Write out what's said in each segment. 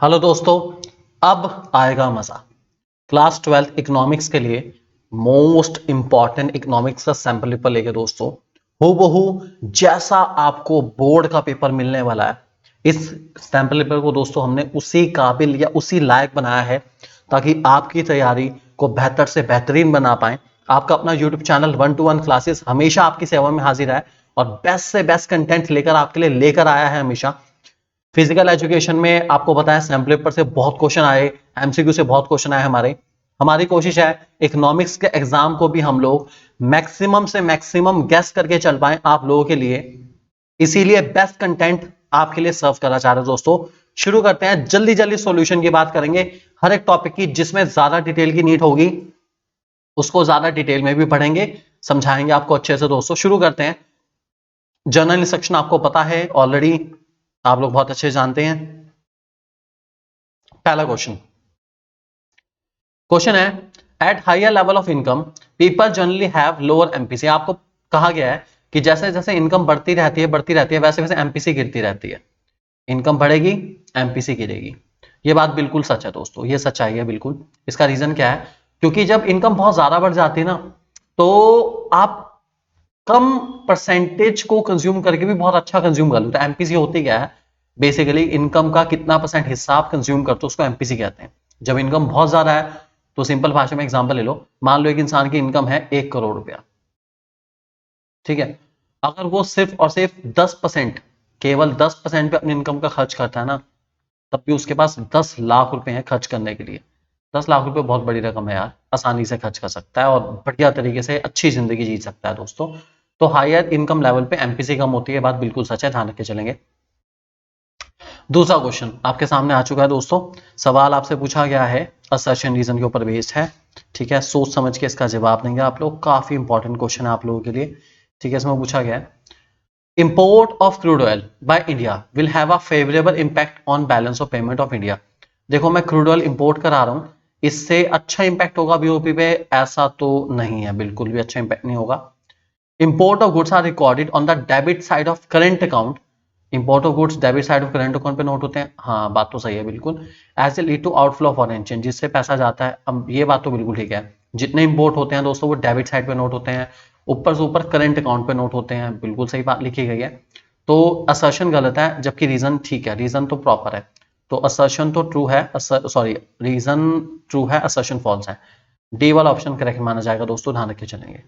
Hello दोस्तों, अब आएगा मजा। क्लास 12 इकोनॉमिक्स के लिए मोस्ट इंपॉर्टेंट इकोनॉमिक्स का सैंपल पेपर लेके दोस्तों हूबहू जैसा आपको बोर्ड का पेपर मिलने वाला है, इस सैंपल पेपर को दोस्तों हमने उसी काबिल या उसी लायक बनाया है ताकि आपकी तैयारी को बेहतर से बेहतरीन बना पाए। आपका अपना यूट्यूब चैनल 1-to-1 क्लासेस हमेशा आपकी सेवा में हाजिर है और बेस्ट से बेस्ट कंटेंट लेकर आपके लिए लेकर आया है हमेशा। फिजिकल एजुकेशन में आपको पता है सैंपल पेपर से बहुत क्वेश्चन आए, एमसीक्यू से बहुत क्वेश्चन आए। हमारी कोशिश है इकोनॉमिक्स के एग्जाम को भी हम लोग मैक्सिमम से मैक्सिमम गेस करके चल पाए आप लोगों के लिए, इसीलिए बेस्ट कंटेंट आपके लिए सर्व करना चाह रहे हैं। दोस्तों शुरू करते हैं, जल्दी जल्दी सॉल्यूशन की बात करेंगे हर एक टॉपिक की, जिसमें ज्यादा डिटेल की नीड होगी उसको ज्यादा डिटेल में भी पढ़ेंगे, समझाएंगे आपको अच्छे से। दोस्तों शुरू करते हैं। जर्नल इंस्ट्रक्शन आपको पता है ऑलरेडी, आप लोग बहुत अच्छे जानते हैं। पहला क्वेश्चन है at higher level of income people generally have lower MPC. आपको कहा गया है कि जैसे जैसे इनकम बढ़ती रहती है वैसे वैसे एमपीसी गिरती रहती है। इनकम बढ़ेगी, एमपीसी गिरेगी। ये बात बिल्कुल सच है दोस्तों, ये सच्चाई है बिल्कुल। इसका रीजन क्या है? क्योंकि जब इनकम बहुत ज्यादा बढ़ जाती है ना, तो आप कम परसेंटेज को कंज्यूम करके भी बहुत अच्छा कंज्यूम कर लो। तो एमपीसी होती क्या है? बेसिकली इनकम का कितना परसेंट हिस्सा आप कंज्यूम करते हो उसको एमपीसी कहते हैं। जब इनकम बहुत ज्यादा है तो सिंपल भाषा में एग्जांपल ले लो, मान लो एक इंसान की इनकम है 1 करोड़ रुपया, ठीक है। अगर वो सिर्फ और सिर्फ 10%, केवल 10% पे अपनी इनकम का खर्च करता है ना, तब भी उसके पास 10 लाख रुपए हैं खर्च करने के लिए। 10 लाख रुपए बहुत बड़ी रकम है यार, आसानी से खर्च कर सकता है और बढ़िया तरीके से अच्छी जिंदगी जी सकता है दोस्तों। तो हायर इनकम लेवल पे एमपीसी कम होती है, बात बिल्कुल सच है, ध्यान रख के चलेंगे। दूसरा क्वेश्चन आपके सामने आ चुका है दोस्तों। सवाल आपसे पूछा गया है असर्शन रीजन के ऊपर बेस्ड है, ठीक है। सोच समझ के इसका जवाब देंगे आप लोग, काफी इंपॉर्टेंट क्वेश्चन है आप लोगों के लिए, ठीक है। इसमें पूछा गया है import of crude oil by India will have a favorable impact on balance of payment of India। देखो मैं क्रूड ऑयल इंपोर्ट करा रहा हूं, इससे अच्छा इंपैक्ट होगा बीओपी पे? ऐसा तो नहीं है, बिल्कुल भी अच्छा इंपैक्ट नहीं होगा। Import of goods are recorded on the debit side of current account. Import of goods debit side of current account पे नोट होते हैं, हाँ बात तो सही है बिल्कुल। As a lead to outflow of foreign exchange, जिससे पैसा जाता है। अब ये बात तो बिल्कुल ठीक है, जितने इंपोर्ट होते हैं दोस्तों वो डेबिट साइड पे नोट होते हैं, ऊपर से ऊपर करेंट अकाउंट पे नोट होते हैं, बिल्कुल सही बात लिखी गई है। तो असर्शन गलत है, जबकि रीजन ठीक है, रीजन तो प्रॉपर है। तो असर्शन तो ट्रू है, सॉरी रीजन ट्रू है, असर्शन फॉल्स है। डी वाला ऑप्शन करेक्ट माना जाएगा दोस्तों, ध्यान रख के चलेंगे।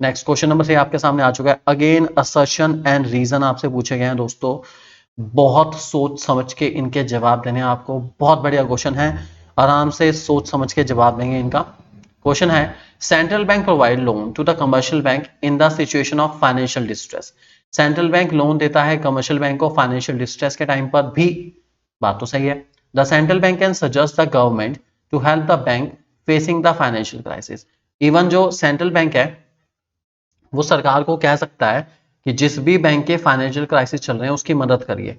नेक्स्ट क्वेश्चन नंबर 3 आपके सामने आ चुका है। अगेन असर्शन एंड रीजन आपसे पूछे गए हैं दोस्तों, बहुत सोच समझ के इनके जवाब देने हैं आपको। बहुत बढ़िया क्वेश्चन है, आराम से सोच समझ के जवाब देंगे इनका। क्वेश्चन है central bank provide loan to the commercial bank in the situation of financial distress. Central bank loan देता है कमर्शियल बैंक को फाइनेंशियल डिस्ट्रेस के टाइम पर भी, बात तो सही है। The central bank can suggest the government to help the bank facing the financial crisis. Even जो सेंट्रल बैंक है वो सरकार को कह सकता है कि जिस भी बैंक के फाइनेंशियल क्राइसिस चल रहे हैं उसकी मदद करिए।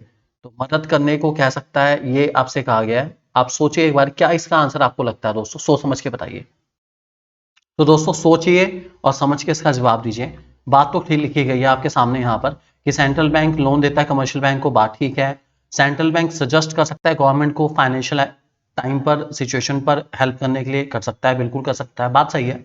तो मदद करने को कह सकता है, ये आपसे कहा गया है। आप सोचिए एक बार, क्या इसका आंसर आपको लगता है दोस्तों? सोच समझ के बताइए। तो दोस्तों सोचिए और समझ के इसका जवाब दीजिए। बात तो ठीक लिखी गई है आपके सामने यहाँ पर कि सेंट्रल बैंक लोन देता है कमर्शियल बैंक को, बात ठीक है। सेंट्रल बैंक सजेस्ट कर सकता है गवर्नमेंट को फाइनेंशियल टाइम पर, सिचुएशन पर हेल्प करने के लिए, कर सकता है, बिल्कुल कर सकता है, बात सही है।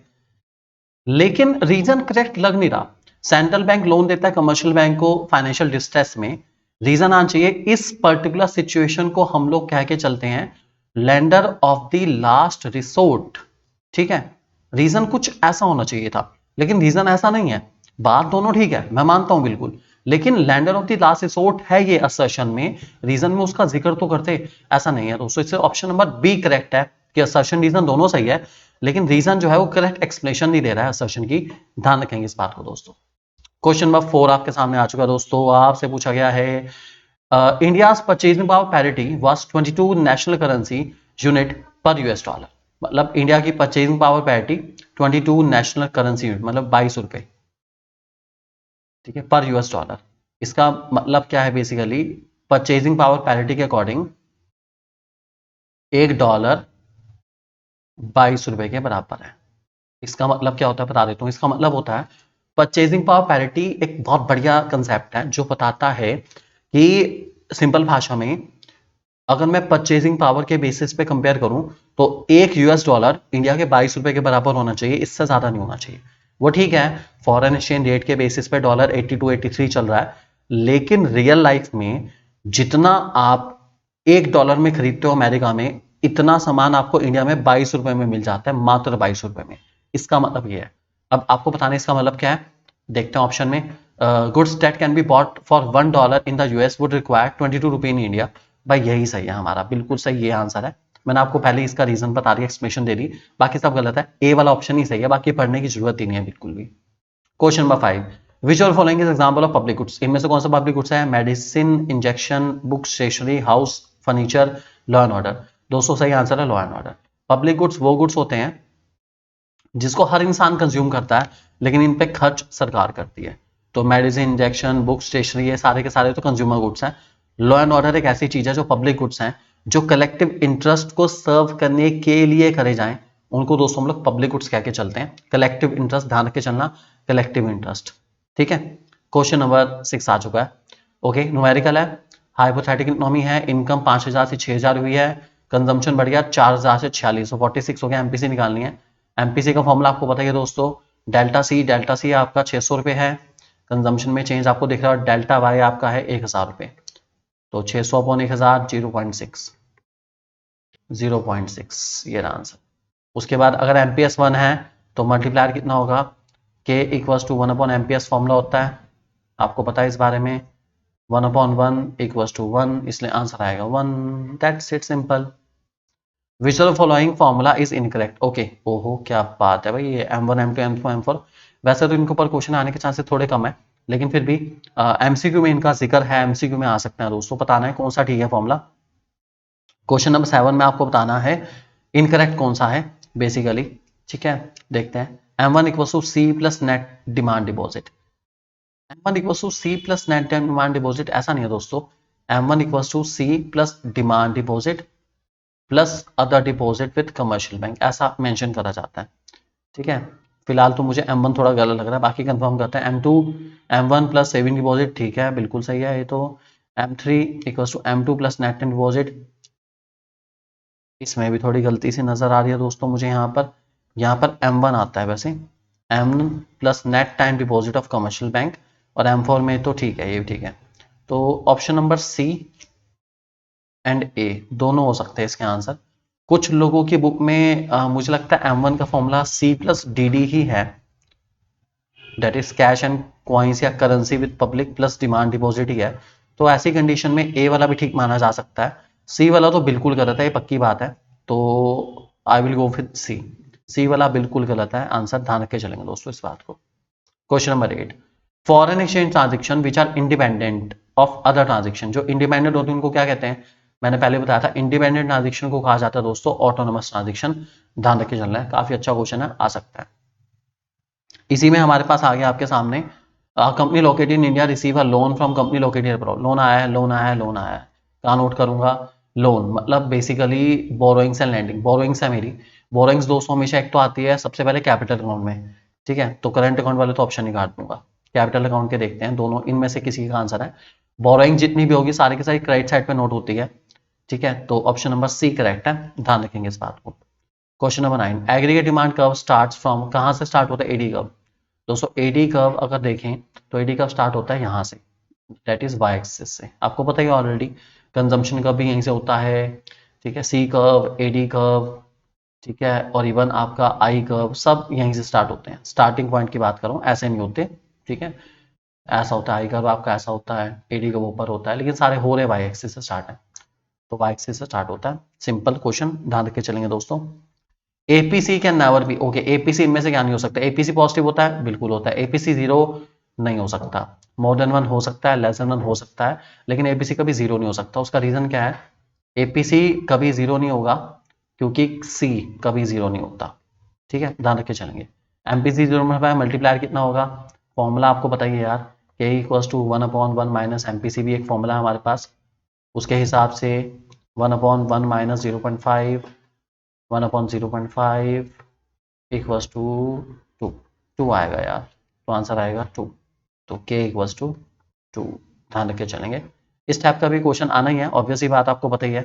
लेकिन रीजन करेक्ट लग नहीं रहा। सेंट्रल बैंक लोन देता है कमर्शियल बैंक को फाइनेंशियल डिस्ट्रेस में, रीजन आना चाहिए इस पर्टिकुलर सिचुएशन को हम लोग कह के चलते हैं lender of the last resort, ठीक है। रीजन कुछ ऐसा होना चाहिए था, लेकिन रीजन ऐसा नहीं है। बात दोनों ठीक है, मैं मानता हूं बिल्कुल, लेकिन lender of the last resort है ये असर्शन में, रीजन में उसका जिक्र तो करते, ऐसा नहीं है दोस्तों। इससे ऑप्शन नंबर बी करेक्ट है कि असर्शन रीजन दोनों सही है, लेकिन रीजन जो है वो करेक्ट एक्सप्लेनेशन नहीं दे रहा है असर्शन की, ध्यान रखेंगे इस बात को दोस्तों। क्वेश्चन नंबर 4 आपके सामने आ चुका है दोस्तों। आपसे पूछा गया है India's purchasing power parity was 22 national currency unit पर यूएस डॉलर। मतलब इंडिया की purchasing power parity 22 national currency unit, मतलब 22 रुपए, ठीक है, पर यूएस डॉलर। इसका मतलब क्या है? बेसिकली परचेजिंग पावर पैरिटी के अकॉर्डिंग $1 22 रुपए के बराबर है। इसका मतलब क्या होता है बता देता हूं। इसका मतलब होता है परचेजिंग पावर पैरिटी एक बहुत बढ़िया कंसेप्ट है जो बताता है कि सिंपल भाषा में अगर मैं परचेजिंग पावर के बेसिस पे कंपेयर करूं तो एक यूएस डॉलर इंडिया के 22 रुपए के बराबर होना चाहिए, इससे ज्यादा नहीं होना चाहिए। वो ठीक है, फॉरेन एक्सचेंज रेट के बेसिस पे डॉलर 82 83 चल रहा है, लेकिन रियल लाइफ में जितना आप $1 में खरीदते हो अमेरिका में, इतना सामान आपको इंडिया में 22 रुपए में मिल जाता है, मात्र 22 रुपए में। इसका मतलब ये है। अब आपको बताने इसका मतलब क्या है, देखते हैं ऑप्शन में। Goods that can be bought for $1 in the US would require 22 रुपए इन इंडिया। भाई यही सही है हमारा, बिल्कुल सही ये आंसर है। मैंने आपको पहले इसका रीजन बता दिया, एक्सप्लेनेशन दे दी, बाकी सब गलत है। ए वाला ऑप्शन ही सही है, बाकी पढ़ने की जरूरत ही नहीं है बिल्कुल भी। Question number 5, which all following is example of public goods. इनमें से कौन सा पब्लिक गुड्स है? Medicine, injection, book, stationery, house furniture, law and order. दोस्तों सही आंसर है law and order. Public goods वो गुड्स होते हैं जिसको हर इंसान कंज्यूम करता है, लेकिन इन पे खर्च सरकार करती है। तो मेडिसिन, इंजेक्शन, बुक, स्टेशनरी, ये सारे के सारे तो कंज्यूमर गुड्स हैं। लॉ एंड ऑर्डर एक ऐसी चीज है जो पब्लिक गुड्स हैं, जो कलेक्टिव इंटरेस्ट को सर्व करने के लिए करे जाएं, उनको दोस्तों हम लोग पब्लिक गुड्स कह के चलते हैं। कलेक्टिव इंटरेस्ट, ध्यान रख के चलना, कलेक्टिव इंटरेस्ट। ठीक है, क्वेश्चन नंबर 6 आ चुका है। ओके, न्यूमेरिकल है, हाइपोथेटिकल इकोनॉमी है, इनकम 5000 से 6000 हुई है, कंजम्पशन बढ़ गया 4000 से 4600, 46 हो गया। एमपीसी निकालनी है। एमपीसी का फॉर्मूला आपको पता है दोस्तों, डेल्टा सी आपका 600 रुपये है, कंजम्पशन में चेंज आपको दिख रहा है, डेल्टा वाई आपका है 1000 रुपये, तो 600 अपॉन 1000 0.6 ये रहा आंसर। उसके बाद अगर एमपीएस 1 है तो मल्टीप्लायर कितना होगा, K equals to 1 upon MPS formula होता है, आपको पता है इस बारे में, 1 अपॉन 1 इक्वल्स टू 1, इसलिए आंसर आएगा 1। That's it, simple. Which of following formula is incorrect. Okay, ओहो क्या बात है भाई, ये M1 M2 M3 M4, वैसे तो इनके ऊपर क्वेश्चन आने के चांसेस थोड़े कम है, लेकिन फिर भी एमसीक्यू में इनका जिक्र है, एमसीक्यू में आ सकते हैं दोस्तों। बताना है कौन सा ठीक है फॉर्मूला। क्वेश्चन नंबर 7 में आपको बताना है इनकरेक्ट कौन सा है बेसिकली। ठीक है, देखते हैं। M1 equal to C plus net demand deposit. M1 equal to C plus net demand deposit, ऐसा नहीं है दोस्तों। M1 equal to C plus demand deposit plus other deposit with commercial bank, ऐसा मेंशन करा जाता है। ठीक है, फिलहाल तो मुझे M1 थोड़ा गलत लग रहा है, बाकी कंफर्म करते हैं। M2 M1 plus saving deposit, ठीक है बिल्कुल सही है ये तो। M3 equal to M2 plus net deposit, इसमें भी थोड़ी गलती सी नजर आ रही है दोस्तों मुझे यहाँ पर M1 आता है वैसे, M plus net time deposit of commercial bank, और M4 में तो ठीक है, ये भी ठीक है। तो ऑप्शन नंबर सी एंड ए दोनों हो सकते हैं इसके आंसर। कुछ लोगों की बुक में मुझे लगता है M1 का formula C plus D D ही है, that is cash and coins या currency with public plus demand deposit ही है। तो ऐसी कंडीशन में ए वाला भी ठीक माना जा सकता है, सी वाला तो बिल्कुल गलत है, ये पक्की बात है। तो I will go with C, सी वाला बिल्कुल गलत है आंसर, ध्यान रख के चलेंगे दोस्तों इस बात को। Question number 8, foreign exchange transaction which are independent of other transaction. जो इंडिपेंडेंट होते हैं उनको क्या कहते हैं? मैंने पहले बताया था, इंडिपेंडेंट ट्रांजेक्शन को कहा जाता है दोस्तों ऑटोनोमस ट्रांजेक्शन। ध्यान रख के चलना है, काफी अच्छा क्वेश्चन है, आ सकता है। इसी में हमारे पास आ गया आपके सामने, company located in India receive a loan from company located abroad. Loan आया है, लोन आया है, लोन आया है, कहाँ नोट करूंगा? लोन मतलब basically borrowings and lending. Borrowings है मेरी, बोरोइंग्स दोस्तों हमेशा एक तो आती है सबसे पहले कैपिटल अकाउंट में, ठीक है, तो करंट अकाउंट वाले तो ऑप्शन ही काट दूंगा, कैपिटल अकाउंट के देखते हैं, दोनों इनमें से किसी का आंसर है। बोरोइंग जितनी भी होगी सारी की सारी क्रेडिट साइड पे नोट होती है, ठीक है, तो ऑप्शन नंबर सी करेक्ट है, ध्यान रखेंगे इस बात को। Question number 9, aggregate demand curve starts from, कहां से स्टार्ट होता है एडी कर्व? दोस्तों एडी कर्व अगर देखें तो एडी कर्व स्टार्ट होता है यहाँ से, दैट इज वाई एक्सिस से, आपको पता ही ऑलरेडी। कंजम्पशन कर्व भी यहीं से होता है, ठीक है, सी कर्व, एडी कर्व, ठीक है, और इवन आपका आई कर्व सब यहीं से स्टार्ट होते हैं। स्टार्टिंग पॉइंट की बात करूं, ऐसे नहीं होते, ठीक है, ऐसा होता है आई कर्व आपका, ऐसा होता है, एडी कर्व ऊपर होता है, लेकिन सारे हो रहे वाई एक्सिस से स्टार्ट है, तो वाई एक्सिस से स्टार्ट होता है। सिंपल क्वेश्चन, ध्यान रख के चलेंगे दोस्तों। APC can never be, okay, APC इनमें से क्या नहीं हो सकता? एपीसी पॉजिटिव होता है, बिल्कुल होता है। एपीसी जीरो नहीं हो सकता, मोर देन वन हो सकता है, लेस देन वन हो सकता है, लेकिन एपीसी कभी जीरो नहीं हो सकता। उसका रीजन क्या है? एपीसी कभी जीरो नहीं होगा क्योंकि सी कभी जीरो नहीं होता, ठीक है, ध्यान रख के चलेंगे। एमपीसी जीरो में मल्टीप्लायर कितना होगा? फॉर्मूला आपको बताइए यार, के इक्वल्स टू 1/1 माइनस एमपीसी भी एक फॉर्मूला है हमारे पास, उसके हिसाब से 1/1 माइनस 0.5 1/0.5 इक्वल्स टू 2, 2 आएगा यार, तो आंसर आएगा 2, तो k इक्वल्स टू 2, ध्यान रख के चलेंगे। इस टाइप का भी क्वेश्चन आना ही है, ऑब्वियसली बात आपको पता ही है।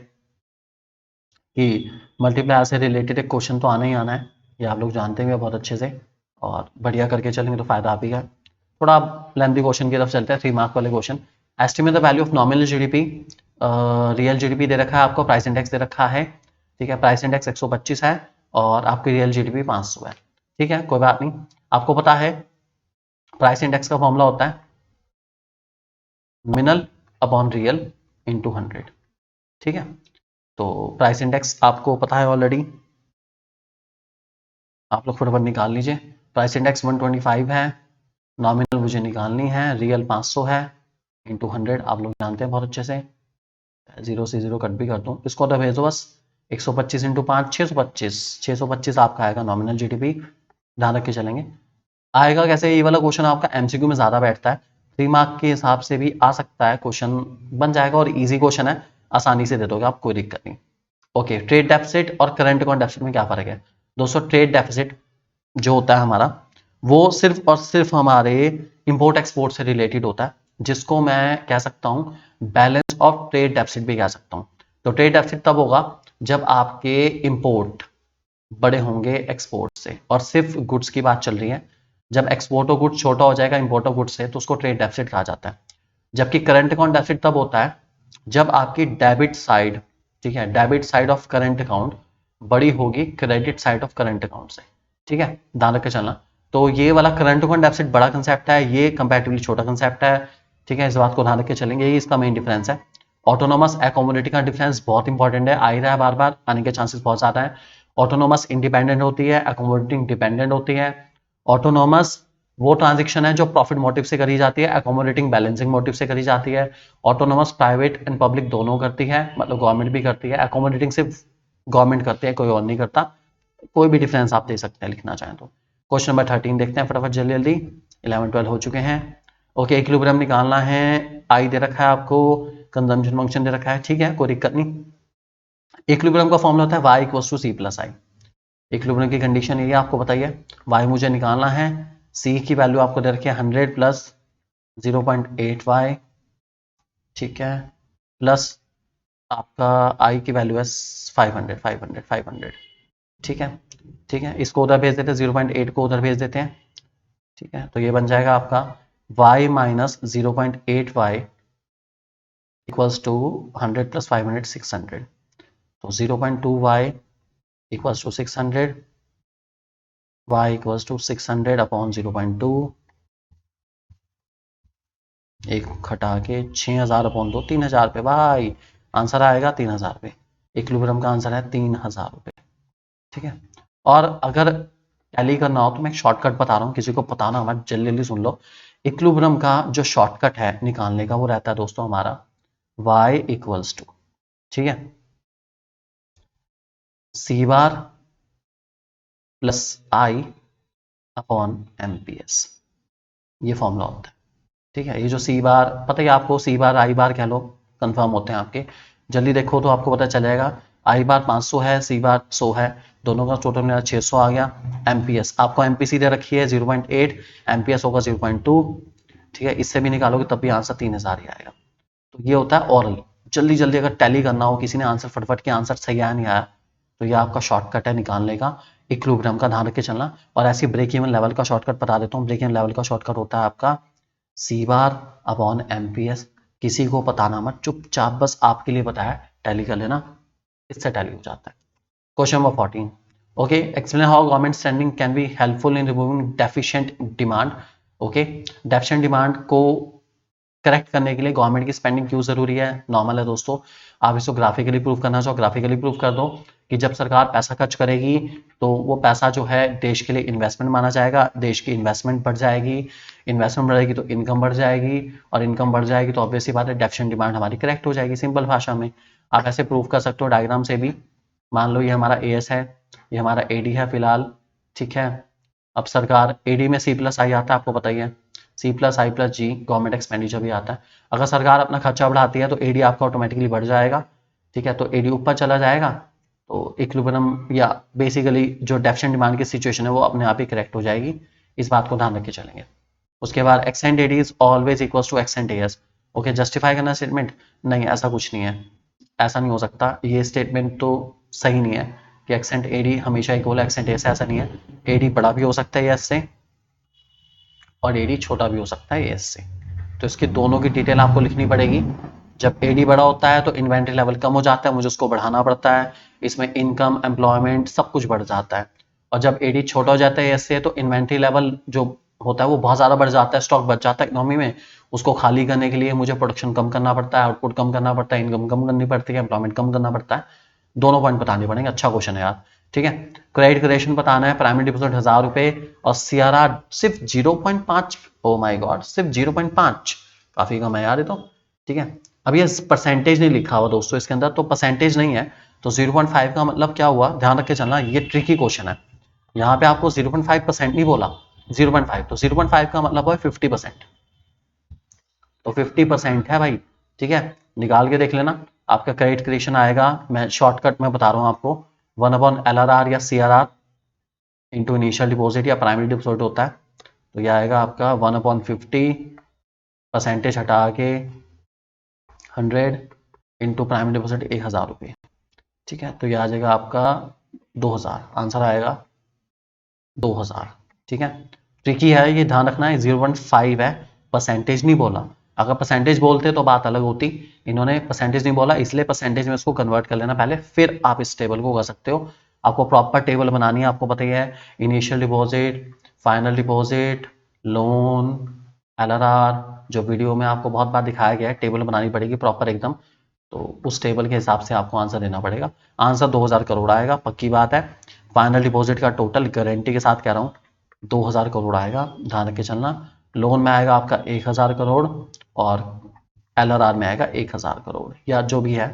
कि मल्टीप्लायर से रिलेटेड एक क्वेश्चन तो आना ही आना है, ये आप लोग जानते हैं बहुत अच्छे से, और बढ़िया करके चलेंगे तो फायदा आप ही का। थोड़ा लेंथी क्वेश्चन की तरफ चलते हैं, 3 मार्क वाले question. Estimate the value of nominal GDP, real GDP दे रखा है आपको, प्राइस इंडेक्स दे रखा है, ठीक है, प्राइस इंडेक्स 125 है और आपकी रियल जीडीपी 500 है, ठीक है, कोई बात नहीं। आपको पता है प्राइस इंडेक्स का फॉर्मूला होता है नॉमिनल अपॉन रियल इंटू 100, ठीक है। तो प्राइस इंडेक्स आपको पता है ऑलरेडी, आप लोग फटाफट निकाल लीजिए। प्राइस इंडेक्स 125 है, नॉमिनल मुझे निकालनी है, रियल 500 है, इंटू 100 आप लोग जानते हैं बहुत अच्छे से। 0 से 0 कट भी कर दूँ, इसको तो भेजो बस। 125 इंटू 5 625, 625 आपका आएगा नॉमिनल जीडीपी, ध्यान रख के चलेंगे। आएगा कैसे, ये वाला क्वेश्चन आपका एमसीक्यू में ज़्यादा बैठता है, 3 मार्क के हिसाब से भी आ सकता है, क्वेश्चन बन जाएगा और इजी क्वेश्चन है, आसानी से दे दोगे आप, कोई दिक्कत नहीं। ओके, ट्रेड डेफिसिट और करंट अकाउंट डेफिसिट में क्या फ़र्क है दोस्तों? ट्रेड डेफिसिट जो होता है हमारा, वो सिर्फ और सिर्फ हमारे इंपोर्ट एक्सपोर्ट से रिलेटेड होता है, जिसको मैं कह सकता हूं बैलेंस ऑफ ट्रेड डेफिसिट भी कह सकता हूं। तो ट्रेड डेफिसिट तब होगा जब आपके इंपोर्ट बड़े होंगे एक्सपोर्ट से, और सिर्फ गुड्स की बात चल रही है। जब एक्सपोर्ट ऑफ गुड्स छोटा हो जाएगा इंपोर्ट ऑफ गुड्स से, तो उसको ट्रेड डेफिसिट कहा जाता है। जबकि करंट अकाउंट डेफिसिट तब होता है जब आपकी डेबिट साइड, ठीक है, debit side of current account बड़ी होगी credit side of current account से, ठीक है, ध्यान रख के चलना। तो ये वाला करंट अकाउंट डेफिसिट बड़ा कंसेप्ट है, ये कंपैरेटिवली छोटा कंसेप्ट है, ठीक है, इस बात को ध्यान रख के चलेंगे, ये इसका मेन डिफरेंस है। ऑटोनोमस अकोमोडेटी का डिफरेंस बहुत इंपॉर्टेंट है, आ ही रहा है बार बार, आने के चांसेस बहुत ज्यादा है। ऑटोनोमस इंडिपेंडेंट होती है, अकोमोडेटिंग डिपेंडेंट होती है। ऑटोनोमस वो ट्रांजेक्शन है जो प्रॉफिट मोटिव से करी जाती है, अकोमोडेटिंग बैलेंसिंग मोटिव से करी जाती है। ऑटोनोमस प्राइवेट एंड पब्लिक दोनों करती है, मतलब गवर्नमेंट भी करती है, अकोमोडेटिंग सिर्फ गवर्नमेंट करती है, कोई और नहीं करता। कोई भी डिफरेंस आप दे सकते हैं लिखना चाहें तो। क्वेश्चन नंबर 13 देखते हैं फटाफट जल्दी जल्दी, 11 12 हो चुके हैं। ओके, इक्विलिब्रियम निकालना है, आई दे रखा है आपको, कंजम्पशन फंक्शन दे रखा है, ठीक है, कोई दिक्कत नहीं। इक्विलिब्रियम का फॉर्मूला होता है y equals to C plus I. Equilibrium की कंडीशन ये आपको बताइए, y मुझे निकालना है, c की वैल्यू आपको दे रखी है 100 प्लस 0.8y, ठीक है, प्लस आपका i की वैल्यू है 500, ठीक है, ठीक है, इसको उधर भेज देते हैं, 0.8 को उधर भेज देते हैं, ठीक है, तो ये बन जाएगा आपका y minus 0.8y equals to 100 plus 500 600, तो 0.2y equals to 600, y equals to 600 upon 0.2, एक घटा के 6000 अपॉन 2, 3000 पे भाई, आंसर आएगा 3000 पे। इक्विलिब्रियम का आंसर है 3000 रुपये, ठीक है। और अगर टैली करना हो तो मैं एक शॉर्टकट बता रहा हूँ, किसी को पता ना मत, जल्दी जल्दी सुन लो। इक्विलिब्रियम का जो शॉर्टकट है निकालने का वो रहता है दोस्तों हमारा y इक्वल्स टू, ठीक है, सी बार प्लस आई अपॉन एमपीएस, ये फॉर्मूला होता है, ठीक है। ये जो सी बार पता है आपको, सी बार आई बार कह लो, कंफर्म होते हैं आपके, जल्दी देखो तो आपको पता चल जाएगा। आई बार 500 है, सी बार 100 है, दोनों का टोटल मेरा 600 आ गया। एमपीएस आपको एमपीसी दे रखी है 0.8, एमपीएस होगा 0.2, ठीक है, इससे भी निकालोगे तब भी आंसर 3000 ही आएगा। तो ये होता है ओरल, जल्दी जल्दी अगर टैली करना हो, किसी ने आंसर फटफट के आंसर सही आया नहीं आया, तो ये आपका शॉर्टकट है निकालने का, इक्विलिब्रियम का ध्यान रख के चलना। और ऐसे ब्रेक इवन लेवल का शॉर्टकट बता देता हूँ, ब्रेक इवन लेवल का शॉर्टकट होता है आपका सी बार अपॉन एमपीएस, किसी को बताना मत, चुपचाप बस आपके लिए बताया, टैली कर लेना, इससे टैली हो जाता है। Question number 14, okay, explain how government spending can be helpful in removing deficient demand. Okay, deficient demand को करेक्ट करने के लिए गवर्नमेंट की स्पेंडिंग क्यों जरूरी है, नॉर्मल है दोस्तों। आप इसको ग्राफिकली प्रूव करना चाहो, ग्राफिकली प्रूव कर दो कि जब सरकार पैसा खर्च करेगी तो वो पैसा जो है देश के लिए इन्वेस्टमेंट माना जाएगा, देश की इन्वेस्टमेंट बढ़ जाएगी, इन्वेस्टमेंट बढ़ेगी तो इनकम बढ़ जाएगी, और इनकम बढ़ जाएगी तो ऑब्वियसली बात है डेफिशिएंट डिमांड हमारी करेक्ट हो जाएगी, सिंपल भाषा में। आप ऐसे प्रूव कर सकते हो डायग्राम से भी। मान लो ये हमारा एएस है, ये हमारा एडी है फिलहाल, ठीक है। अब सरकार एडी में सी प्लस आई आता है, आपको बताइए, सी प्लस आई प्लस जी गवर्नमेंट एक्सपेंडिचर भी आता है। अगर सरकार अपना खर्चा बढ़ाती है तो एडी आपका ऑटोमेटिकली बढ़ जाएगा, ठीक है, तो एडी ऊपर चला जाएगा, तो इक्विलिब्रियम या बेसिकली जो डेफिशिएंट डिमांड की सिचुएशन है वो अपने आप ही करेक्ट हो जाएगी, इस बात को ध्यान रख के चलेंगे। उसके बाद ex ante AD is always equals to ex ante AS. Okay, justify करना स्टेटमेंट, नहीं ऐसा कुछ नहीं है, ऐसा नहीं हो सकता, ये स्टेटमेंट तो सही नहीं है कि एक्सेंट एडी हमेशा इक्वल एक्सेंट ए से, ऐसा नहीं है। एडी बड़ा भी हो सकता है एस से और एडी छोटा भी हो सकता है एस से। तो इसकी दोनों की डिटेल आपको लिखनी पड़ेगी। जब एडी बड़ा होता है तो इन्वेंट्री लेवल कम हो जाता है, मुझे उसको बढ़ाना पड़ता है। इसमें इनकम, एम्प्लॉयमेंट सब कुछ बढ़ जाता है। और जब एडी छोटा हो जाता है एस से तो इन्वेंट्री लेवल जो होता है वो बहुत ज़्यादा बढ़ जाता है, स्टॉक बच जाता है इकोनॉमी में। उसको खाली करने के लिए मुझे प्रोडक्शन कम करना पड़ता है, आउटपुट कम करना पड़ता है, इनकम कम करनी पड़ती है, एम्प्लॉयमेंट कम करना पड़ता है। दोनों पॉइंट बताने पड़ेंगे। अच्छा क्वेश्चन है यार, ठीक है। क्रेडिट क्रिएशन बताना है, प्राइमरी डिपॉजिट 1000 रुपये और सीआरआर सिर्फ 0.5। ओ माय गॉड, सिर्फ 0.5, काफी कम है यार ये तो, ठीक है। अब ये परसेंटेज नहीं लिखा हुआ दोस्तों इसके अंदर, तो परसेंटेज नहीं है। तो 0.5 का मतलब क्या हुआ, ध्यान रख के चलना, ये ट्रिकी क्वेश्चन है। यहाँ पे आपको 0.5% नहीं बोला, 0.5, तो 0.5 का मतलब है 50%। तो 50% है भाई, ठीक है। निकाल के देख लेना, आपका क्रेडिट क्रिएशन आएगा, मैं शॉर्टकट में बता रहा हूँ आपको, 1/LRR या CRR इंटू इनिशियल डिपॉजिट या प्राइमरी डिपॉजिट होता है। तो यह आएगा आपका 1/50, परसेंटेज हटा के 100 इंटू प्राइमरी डिपॉजिट 1000 रुपये, ठीक है। तो यह आ जाएगा आपका 2000, आंसर आएगा 2000, ठीक है। ट्रिकी है ये, ध्यान रखना है 0.5 है, परसेंटेज नहीं बोला। अगर परसेंटेज बोलते तो बात अलग होती, इन्होंने परसेंटेज नहीं बोला इसलिए परसेंटेज में इसको कन्वर्ट कर लेना पहले, फिर आप इस टेबल को कर सकते हो। आपको प्रॉपर टेबल बनानी है, आपको पता ही है, initial deposit, final deposit, loan, LRR, जो वीडियो में आपको बहुत बार दिखाया गया है, टेबल बनानी पड़ेगी प्रॉपर एकदम। तो उस टेबल के हिसाब से आपको आंसर देना पड़ेगा। आंसर 2000 करोड़ आएगा, पक्की बात है। फाइनल डिपॉजिट का टोटल गारंटी के साथ कह रहा हूँ 2000 करोड़ आएगा, ध्यान रख के चलना। लोन में आएगा आपका 1000 करोड़ और LRR में आएगा 1000 करोड़, या जो भी है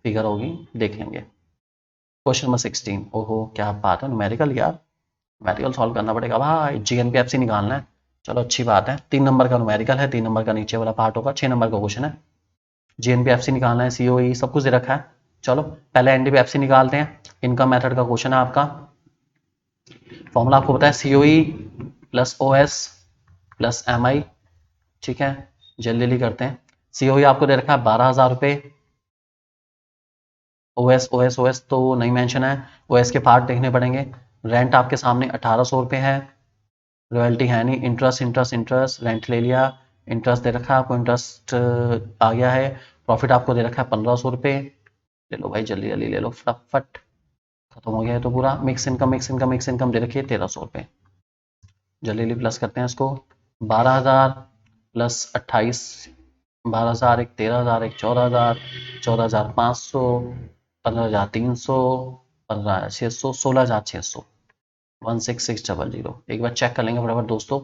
फिगर होगी देख लेंगे। क्वेश्चन नंबर 16, ओहो क्या बात है, न्यूमेरिकल यार, न्यूमेरिकल सॉल्व करना पड़ेगा भाई, GNPFC निकालना है। चलो अच्छी बात है, 3 नंबर का न्यूमेरिकल है, 3 नंबर का नीचे वाला पार्ट होगा, 6 नंबर का क्वेश्चन है। GNPFC निकालना है, COE सब कुछ दे रखा है। चलो पहले NDPFC निकालते हैं, इनकम मेथड का क्वेश्चन है आपका। फॉर्मूला आपको पता है, COE plus OS plus MI, ठीक है। जल्दी जल्दी करते हैं। COE आपको दे रखा है 12,000 रुपये, OS तो नहीं मेंशन है, OS के पार्ट देखने पड़ेंगे। रेंट आपके सामने 1800 रुपये है, रॉयल्टी है नहीं, इंटरेस्ट रेंट ले लिया, इंटरेस्ट दे रखा है आपको, इंटरेस्ट आ गया है। प्रॉफिट आपको दे रखा है 1500 रुपये, ले लो भाई जल्दी जल्दी ले लो, फटाफट खत्म हो गया है तो पूरा। मिक्स इनकम दे रखी है 1300 रुपये, जल्दी जल्दी प्लस करते हैं इसको। 12,000 प्लस 28, 12,000 एक 13,000 एक 14,000, 14,500, 15,300, 15,600, 16,600, 16600। एक बार चेक कर लेंगे फटाफट दोस्तों,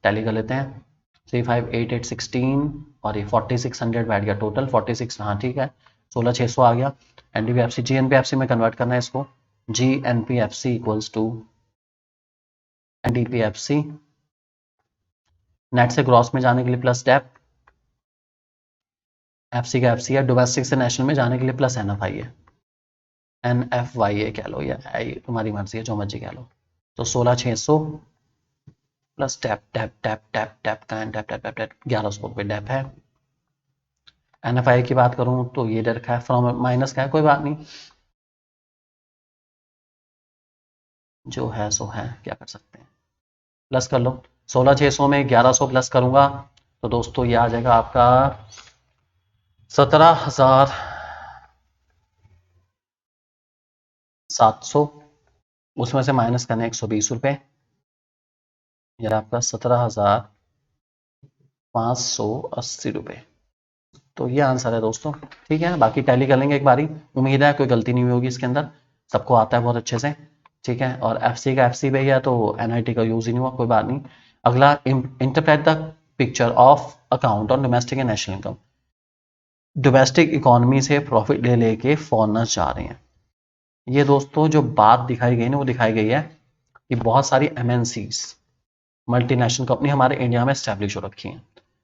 टैली कर लेते हैं। 358816 और ये 4600 बैठ गया टोटल, 46, हाँ ठीक है, 16,600 आ गया। NDPFC GNPFC में कन्वर्ट करना है इसको, GNPFC equals to NDPFC, net से ग्रॉस में जाने के लिए प्लस डेप, FC का FC है, डोमेस्टिक से नेशनल में जाने के लिए प्लस NFI है, NFYA कह लो या तुम्हारी मर्जी है, जो मर्जी कह लो। तो 16,600 plus tap tap tap tap tap का टैप टैप टैप टैप 1100 रुपये डैप है। NFI की बात करूं तो ये डर का है, फ्रॉम माइनस का है, कोई बात नहीं, जो है सो है, क्या कर सकते हैं, प्लस कर लो। 16,600 में 1100 प्लस करूंगा तो दोस्तों ये आ जाएगा आपका 17,700, उसमें से माइनस करने 120 रुपये, यह आपका 17,580 रुपये। तो ये आंसर है दोस्तों, ठीक है। बाकी टैली कर लेंगे एक बारी, उम्मीद है कोई गलती नहीं होगी इसके अंदर, सबको आता है बहुत अच्छे से, ठीक है। और FC का FC पे है तो NIT का यूज ही नहीं हुआ, कोई बात नहीं। अगला, interpret the picture of account on domestic and national income. Domestic economy से प्रॉफिट ले लेके फॉरनर्स जा रहे हैं। ये दोस्तों जो बात दिखाई गई ना, वो दिखाई गई है कि बहुत सारी MNCs, मल्टीनेशनल कंपनी हमारे इंडिया में स्टैब्लिश हो रखी हैं।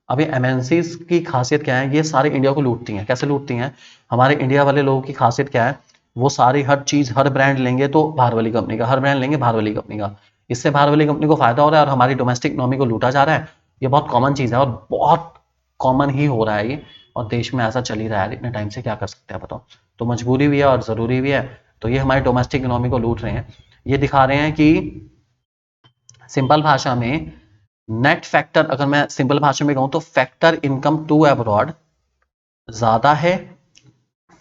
अब ये MNCs की खासियत क्या है, ये सारे इंडिया को लूटती हैं। कैसे लूटती हैं, हमारे इंडिया वाले लोगों की खासियत क्या है, वो सारी हर चीज़, हर ब्रांड लेंगे तो बाहर वाली कंपनी का, हर ब्रांड लेंगे बाहर वाली कंपनी का, इससे बाहर वाली कंपनी को फायदा हो रहा है और हमारी डोमेस्टिक इकोनॉमी को लूटा जा रहा है। ये बहुत कॉमन चीज़ है और बहुत कॉमन ही हो रहा है ये, और देश में ऐसा चल ही रहा है इतने टाइम से, क्या कर सकते हैं बताओ। तो मजबूरी भी है और ज़रूरी भी है, तो ये हमारी डोमेस्टिक इकोनॉमी को लूट रहे हैं। ये दिखा रहे हैं कि सिंपल भाषा में नेट फैक्टर, अगर मैं सिंपल भाषा में कहूं तो फैक्टर इनकम टू अब्रॉड ज्यादा है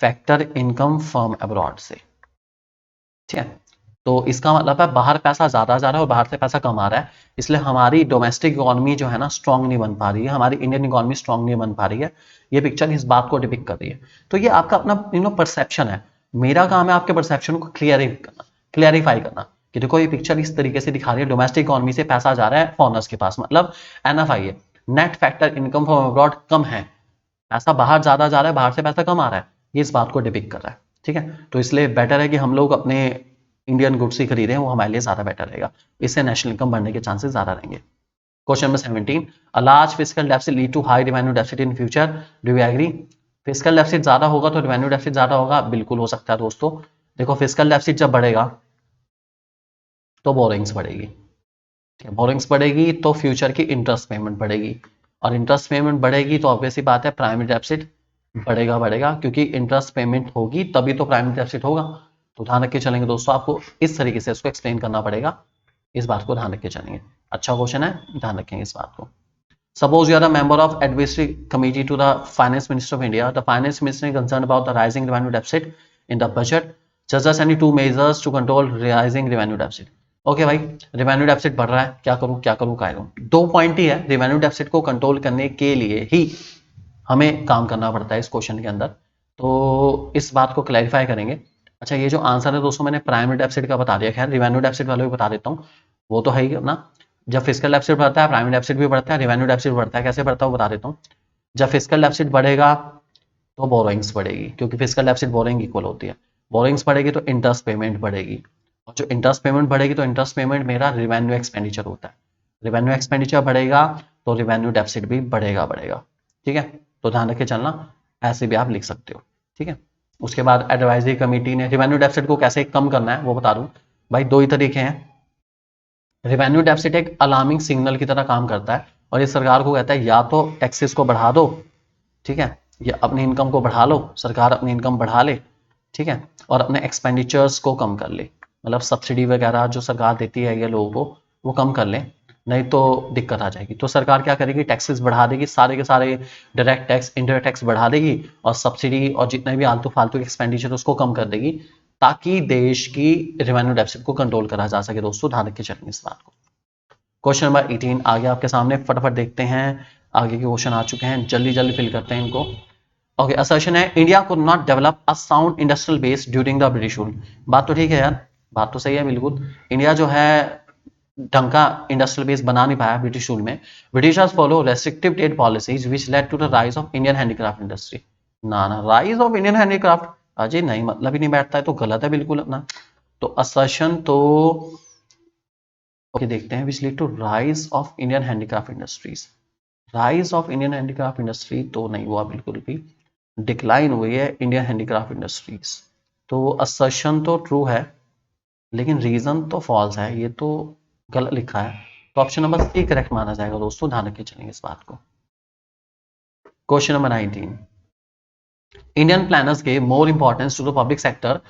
फैक्टर इनकम फ्रॉम अब्रॉड से। ठीक है, तो इसका मतलब है बाहर पैसा ज्यादा जा रहा है और बाहर से पैसा कम आ रहा है, इसलिए हमारी डोमेस्टिक इकोनॉमी जो है ना स्ट्रांग नहीं बन पा रही है, हमारी इंडियन इकोनॉमी स्ट्रांग नहीं बन पा रही है। ये पिक्चर इस बात को डिपिक्ट कर रही है। तो ये आपका अपना परसेप्शन है, मेरा काम है आपके परसेप्शन को क्लियरिफाई करना कि देखो ये पिक्चर इस तरीके से दिखा रही है, डोमेस्टिक इकोनॉमी से पैसा जा रहा है फॉरेनर्स के पास, मतलब एनएफआई है, net factor income from abroad कम है, पैसा बाहर ज्यादा जा रहा है, बाहर से पैसा कम आ रहा है, ये इस बात को डिपिक्ट कर रहा है। ठीक है, तो इसलिए बेटर है कि हम लोग अपने इंडियन गुड्स ही खरीदें, वो हमारे लिए ज्यादा बेटर रहेगा, इससे नेशनल इनकम बढ़ने के चांसेस ज्यादा रहेंगे। Question number 17, a large fiscal deficit lead to high revenue deficit in future, do you agree? Fiscal deficit ज्यादा होगा तो रेवेन्यू डेफिसिट ज्यादा होगा, बिल्कुल हो सकता है दोस्तों। देखो फिस्कल डेफिसिट जब बढ़ेगा तो बोरिंग्स बढ़ेगी, ठीक है, बोरिंग्स बढ़ेगी तो फ्यूचर की इंटरेस्ट पेमेंट बढ़ेगी, और इंटरेस्ट पेमेंट बढ़ेगी तो ऑब्वियसली बात है प्राइमरी डेफिसिट बढ़ेगा, क्योंकि इंटरेस्ट पेमेंट होगी तभी तो प्राइमरी डेफिसिट होगा। तो ध्यान रख के चलेंगे दोस्तों, आपको इस तरीके से इसको एक्सप्लेन करना पड़ेगा, इस बात को ध्यान रख के चलेंगे। अच्छा क्वेश्चन है, ध्यान रखेंगे इस बात को। Suppose you are a member of advisory committee to the Finance Minister of India. The Finance Minister is concerned about the rising revenue deficit in the budget. Suggest any two measures to control rising revenue deficit. Okay भाई, revenue deficit बढ़ रहा है, क्या करूं क्या करूं क्या करूं? दो पॉइंट ही है, रेवेन्यू डेफिसिट को कंट्रोल करने के लिए ही हमें काम करना पड़ता है इस क्वेश्चन के अंदर, तो इस बात को क्लैरिफाई करेंगे। अच्छा, ये जो आंसर है दोस्तों मैंने प्राइमरी डेफिसिट का बता दिया, खैर रेवेन्यू डेफिसिट वाले भी बता देता हूँ, वो तो है ही अपना। जब फिस्कल डेफिसिट बढ़ता है प्राइमरी डेफिसिट भी बढ़ता है, रेवेन्यू डेफिसिट बढ़ता है, कैसे बढ़ता है वो बता देता हूँ। जब फिस्कल डेफिसिट बढ़ेगा तो बोरोइंग्स बढ़ेगी, क्योंकि फिस्कल डेफिसिट बोरोइंग इक्वल होती है, बोरोइंग्स बढ़ेगी तो इंटरेस्ट पेमेंट बढ़ेगी, और जो इंटरेस्ट पेमेंट बढ़ेगी तो इंटरेस्ट पेमेंट मेरा रेवेन्यू एक्सपेंडिचर होता है, रेवेन्यू एक्सपेंडिचर बढ़ेगा तो रेवेन्यू डेफिसिट भी बढ़ेगा। ठीक है, तो ध्यान रखे चलना, ऐसे भी आप लिख सकते हो। ठीक है, उसके बाद एडवाइजरी कमेटी ने रेवेन्यू डेफिसिट को कैसे कम करना है वो बता दूं भाई, दो ही तरीके हैं। रेवेन्यू डेफिसिट एक अलार्मिंग सिग्नल की तरह काम करता है, और ये सरकार को कहता है या तो टैक्सेस को बढ़ा दो, ठीक है, या अपनी इनकम को बढ़ा लो, सरकार अपनी इनकम बढ़ा ले, ठीक है, और अपने एक्सपेंडिचर्स को कम कर ले, मतलब सब्सिडी वगैरह जो सरकार देती है ये लोगों को वो कम कर ले, नहीं तो दिक्कत आ जाएगी। तो सरकार क्या करेगी, टैक्सेस बढ़ा देगी, सारे के सारे डायरेक्ट टैक्स इनडायरेक्ट टैक्स बढ़ा देगी, और सब्सिडी और जितने भी आलतू फालतू एक्सपेंडिचर उसको कम कर देगी, ताकि देश की रेवेन्यू डेफिसिट को कंट्रोल करा जा सके। दोस्तों ध्यान रख के चलेंगे इस बात को। क्वेश्चन नंबर 18 आगे आपके सामने, फटाफट देखते हैं, आगे के क्वेश्चन आ चुके हैं, जल्दी जल्दी फिल करते हैं इनको। ओके, असर्शन है India could not develop a sound industrial base during the British rule. बात तो ठीक है यार, बात तो सही है बिल्कुल, इंडिया जो है ढंग का इंडस्ट्रियल बेस बना नहीं पाया ब्रिटिश रूल में। Britishers follow restrictive trade policies which led to the rise of Indian handicraft industry. ना rise of Indian handicraft, Ajay नहीं, मतलब ही नहीं बैठता है, तो गलत है बिल्कुल अपना। तो असर्शन तो ओके, देखते हैं which lead to rise of Indian handicraft industries. Rise of Indian handicraft industry तो नहीं हुआ बिल्कुल भी, डिक्लाइन हुई है इंडियन हैंडीक्राफ्ट इंडस्ट्रीज। तो असर्शन तो ट्रू है, लेकिन रीजन तो फॉल्स है, ये तो गलत लिखा है, तो ऑप्शन नंबर सी करेक्ट माना जाएगा। दोस्तों ध्यान रखिए चलेंगे इस बात को। क्वेश्चन नंबर 19, इंडियन प्लानर्स के more importance to the public sector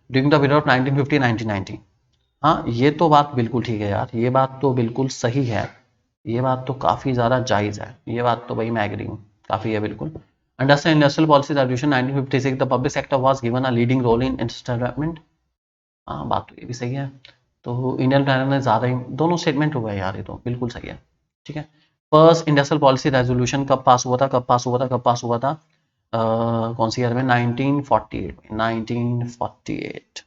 during the period of 1950-1990। हाँ, ये तो बात बिल्कुल ठीक है यार, ये बात तो बिल्कुल सही है, ये बात तो काफी ज्यादा जायज है, ये बात तो भाई मैं एग्री हूँ, काफी है बिल्कुल। Under the industrial policy revolution 1956 the public sector was given a leading role in industrial development. हाँ, बात तो ये भी सही है, तो इंडियन प्लानर ने ज्यादा ही, दोनों स्टेटमेंट हुआ है यार, ये तो बिल्कुल सही है। ठीक है, फर्स्ट इंडस्ट्रियल पॉलिसी रेजोल्यूशन कब पास हुआ था, कब पास हुआ था, कौन सी ईयर में, 1948।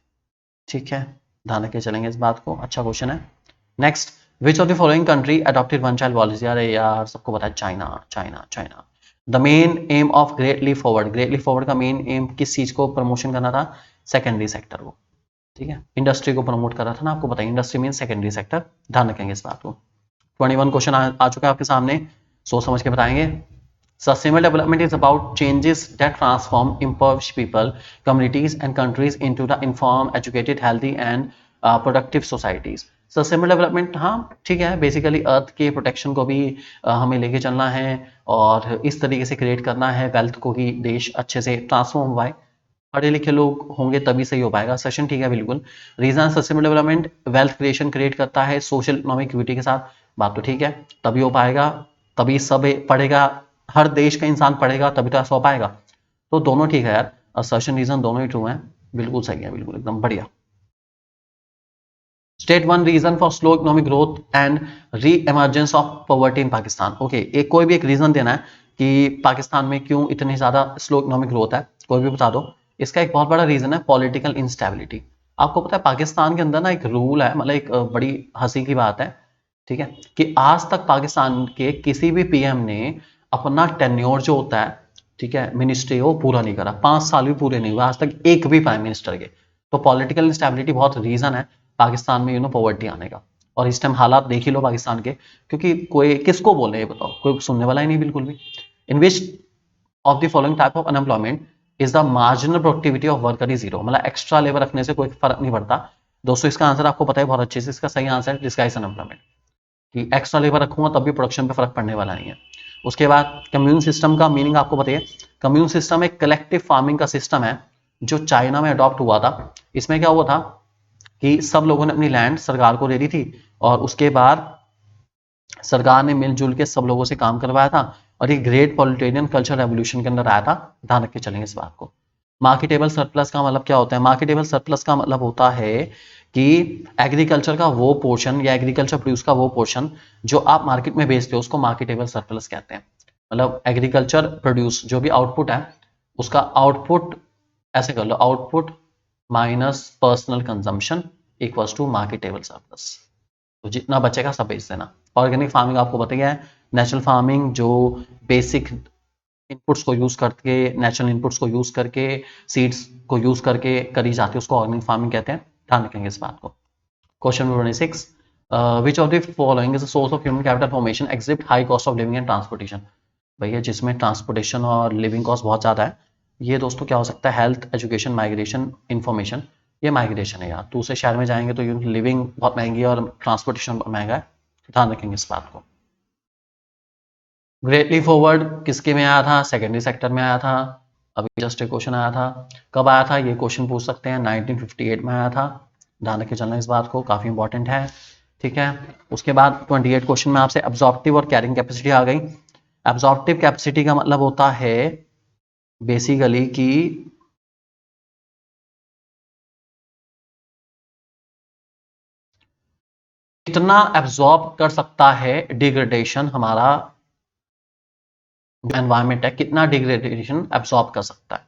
ठीक है, ध्यान रखे चलेंगे इस बात को, अच्छा क्वेश्चन है। Next, which of the following country adopted one child policy? अरे यार सबको पता है, China. The main aim of great leap forward का मेन एम किस चीज को प्रमोशन करना था, सेकेंडरी सेक्टर को। ठीक है, इंडस्ट्री को प्रमोट कर रहा था ना, आपको बताइए इंडस्ट्री मीन सेकेंडरी सेक्टर, ध्यान रखेंगे इस बात को। 21 क्वेश्चन आ चुका है आपके सामने, सोच समझ के बताएंगे। Sustainable development is about changes that transform impoverished people, communities and countries into the informed, educated, healthy and productive societies. Sustainable development, हाँ ठीक है, बेसिकली अर्थ के प्रोटेक्शन को भी हमें लेके चलना है, और इस तरीके से क्रिएट करना है वेल्थ को कि देश अच्छे से ट्रांसफॉर्म हुआ है। पढ़े लिखे लोग होंगे तभी सही हो पाएगा। सेशन ठीक है बिल्कुल। Reason sustainable development wealth creation create करता है सोशल इकोनॉमिक इक्विटी के साथ, बात तो ठीक है, तभी हो पाएगा, तभी सब पढ़ेगा, हर देश का इंसान पढ़ेगा तभी तो ऐसा हो पाएगा। तो दोनों ठीक है यार, असर्शन रीजन दोनों ही ट्रू हैं, बिल्कुल सही है, बिल्कुल एकदम बढ़िया। State one reason for slow economic growth and reemergence of poverty in Pakistan. Okay, एक कोई भी एक रीजन देना है कि पाकिस्तान में क्यों इतनी ज्यादा स्लो इकोनॉमिक ग्रोथ है, कोई भी बता दो। इसका एक बहुत बड़ा रीजन है पॉलिटिकल इंस्टेबिलिटी। आपको पता है पाकिस्तान के अंदर ना एक रूल है, मतलब एक बड़ी हंसी की बात है, ठीक है, कि आज तक पाकिस्तान के किसी भी पीएम ने अपना टेन्योर जो होता है, ठीक है, मिनिस्ट्री वो पूरा नहीं करा, 5 साल भी पूरे नहीं हुए आज तक एक भी प्राइम मिनिस्टर के। तो पॉलिटिकल इंस्टेबिलिटी बहुत रीजन है पाकिस्तान में पॉवर्टी आने का। और इस टाइम हालात देख ही लो पाकिस्तान के, क्योंकि कोई किसको बोले ये बताओ, कोई सुनने वाला ही नहीं बिल्कुल भी। In which of the following type of unemployment is the marginal productivity of worker is zero, मतलब एक्स्ट्रा लेबर रखने से कोई फर्क नहीं पड़ता। दोस्तों इसका आंसर आपको पता है बहुत अच्छे से, इसका सही आंसर है डिस्गाइज अनएम्प्लॉयमेंट, कि एक्स्ट्रा लेबर रखूंगा तब भी प्रोडक्शन पे फर्क पड़ने वाला नहीं है। उसके बाद कम्यून सिस्टम का मीनिंग आपको बताइए। कम्यून सिस्टम एक कलेक्टिव फार्मिंग का सिस्टम है जो चाइना में अडॉप्ट हुआ था। इसमें क्या हुआ था कि सब लोगों ने अपनी लैंड सरकार को दे दी थी, और उसके बाद सरकार ने मिलजुल के सब लोगों से काम करवाया था, और ये ग्रेट पॉलिटेरियन कल्चर रेवोल्यूशन के अंदर आया था। ध्यान रख के चलेंगे इस बात को। मार्केटेबल सरप्लस का मतलब क्या होता है? मार्केटेबल सरप्लस का मतलब होता है कि एग्रीकल्चर का वो पोर्शन या एग्रीकल्चर प्रोड्यूस का वो पोर्शन जो आप मार्केट में बेचते हो उसको मार्केटेबल सरप्लस कहते हैं। मतलब एग्रीकल्चर प्रोड्यूस जो भी आउटपुट है उसका आउटपुट, ऐसे कर लो, output minus personal consumption equals to marketable surplus. तो जितना बचेगा सब बेच देना। ऑर्गेनिक फार्मिंग आपको बताया है, नेचुरल फार्मिंग जो बेसिक इनपुट्स को यूज करके, नेचुरल इनपुट्स को यूज करके, सीड्स को यूज करके करी जाती है, उसको ऑर्गेनिक फार्मिंग कहते हैं। ध्यान रखेंगे इस बात को। Question number 26, which of the following is source of human capital formation exhibit high cost of living and transportation. भैया जिसमें ट्रांसपोर्टेशन और लिविंग कॉस्ट बहुत ज़्यादा है, ये दोस्तों क्या हो सकता है? Health, education, migration, information. ये माइग्रेशन है यार, दूसरे शहर में जाएंगे तो लिविंग बहुत महंगी है और ट्रांसपोर्टेशन बहुत महंगा है। ध्यान रखेंगे इस बात को। ग्रेटली फॉरवर्ड किसके में आया था? सेकेंडरी सेक्टर में आया था। अभी जस्ट एक क्वेश्चन आया था, कब आया था ये क्वेश्चन पूछ सकते हैं, 1958 में आया था। ध्यान रखे चलना इस बात को, काफी इंपॉर्टेंट है, ठीक है। उसके बाद 28 क्वेश्चन में आपसे एब्जॉर्प्टिव और कैरिंग कैपेसिटी आ गई। एब्जॉर्प्टिव कैपेसिटी का मतलब होता है बेसिकली कि कितना एब्जॉर्ब कर सकता है डिग्रेडेशन, हमारा एनवायरमेंट है कितना डिग्रेडेशन एब्जॉर्ब कर सकता है,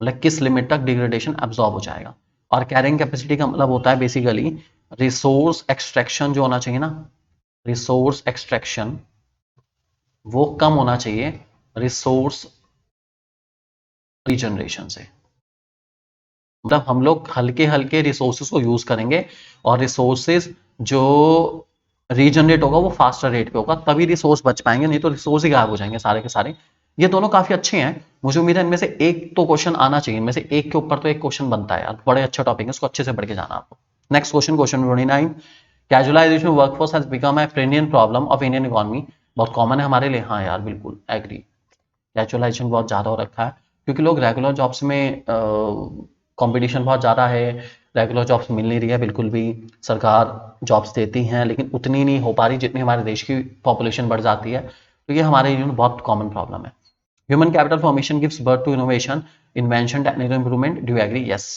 मतलब किस लिमिट तक डिग्रेडेशन एब्जॉर्ब हो जाएगा। और कैरिंग कैपेसिटी का मतलब होता है बेसिकली रिसोर्स एक्सट्रैक्शन जो होना चाहिए ना, रिसोर्स एक्सट्रैक्शन वो कम होना चाहिए रिसोर्स रीजनरेशन से। मतलब हम लोग हल्के हल्के रिसोर्सेज को यूज करेंगे और रिसोर्सेज जो रीजनरेट होगा वो फास्टर रेट पे होगा, तभी रिसोर्स बच पाएंगे, नहीं तो रिसोर्स ही गायब हो जाएंगे सारे के सारे। ये दोनों काफी अच्छे हैं, मुझे उम्मीद है इनमें से एक तो क्वेश्चन आना चाहिए, इनमें से एक के ऊपर तो एक क्वेश्चन बनता है यार, बड़े अच्छा टॉपिक है, इसको अच्छे से पढ़ के जाना आपको। Next question, question 29, casualisation workforce has become a perennial problem of Indian economy. बहुत कॉमन है हमारे लिए, हाँ यार बिल्कुल एग्री, कैजुअलाइजेशन बहुत ज़्यादा हो रखा है, क्योंकि लोग रेगुलर जॉब्स में कंपटीशन बहुत ज़्यादा है, रेगुलर जॉब्स मिल नहीं रही है बिल्कुल भी। सरकार जॉब्स देती हैं लेकिन उतनी नहीं हो पा रही जितनी हमारे देश की पॉपुलेशन बढ़ जाती है, तो ये हमारे लिए बहुत कॉमन प्रॉब्लम है। Human capital formation gives birth to innovation, invention, technical improvement, do you agree? Yes.